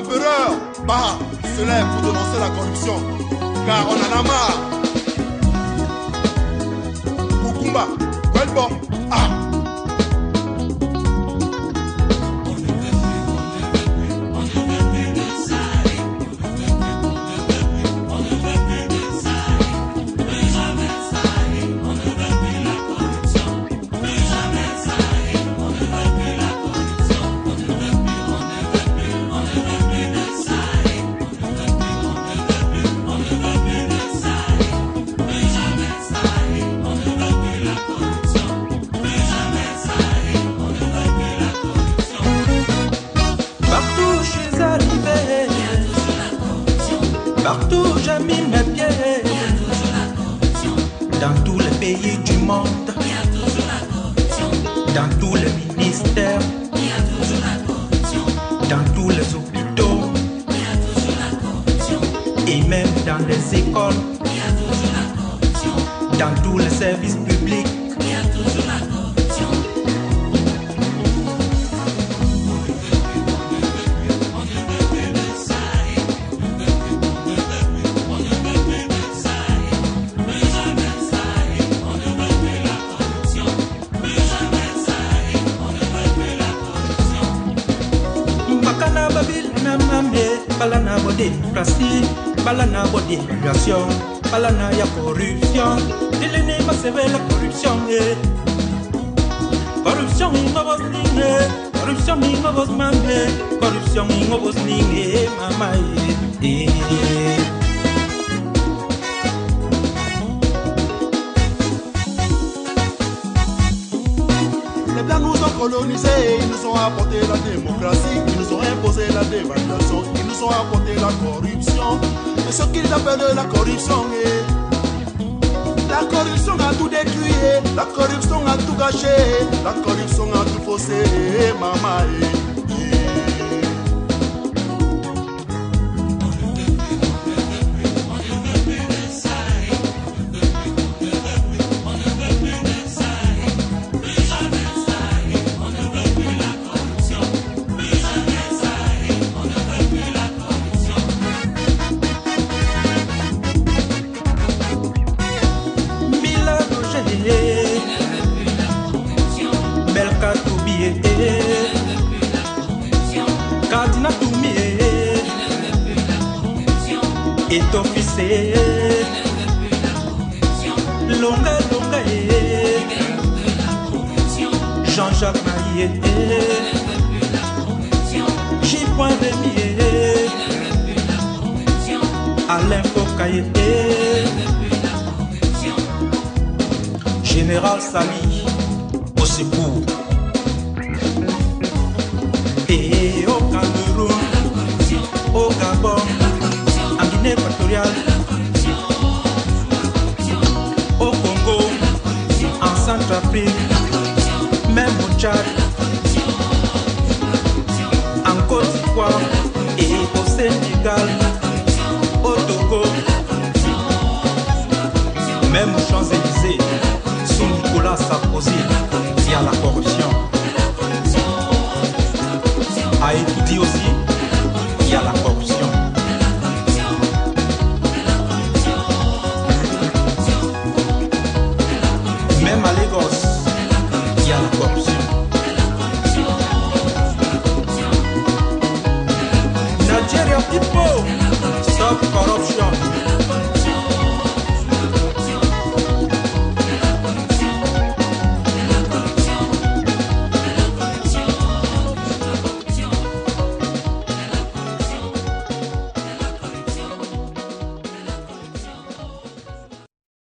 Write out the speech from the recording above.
L'empereur, bah, se lève pour dénoncer la corruption, car on en a marre. Kukumba, Welbo, ah. Partout j'ai mis mes pieds, dans tous les pays du monde, dans tous les ministères, dans tous les hôpitaux, et même dans les écoles, dans tous les services publics. Balana bo démocratie, balana bo dévaluation, balana ya corruption. Dilene ma seve la corruption corruption ingo bos ninge, corruption ingo bos mambe, corruption ingo bos ninge mama Les blancs nous ont colonisés, ils nous ont apporté la démocratie, ils nous ont imposé la dévaluation, ils nous ont apporté la corruption. Et ce qu'ils appellent la corruption, la corruption a tout détruit, la corruption a tout gâché, la corruption a tout faussé, maman. Belka Toubie, Cardina Toumie, et officier, Longa Longa, Jean-Jacques Maillet, J. Rémy, Alain Focaye, Général Sali au secours. Et au Cameroun, au Gabon, en Guinée équatoriale, au Congo, en Centrafrique, même au Tchad, en Côte d'Ivoire et au Sénégal, au Togo, même aux Champs-Élysées. Nicolas Sarkozy, il y a la corruption. À Haïti aussi, il y a la corruption. Même à Lagos, il y a la corruption. Nigeria people, stop corruption.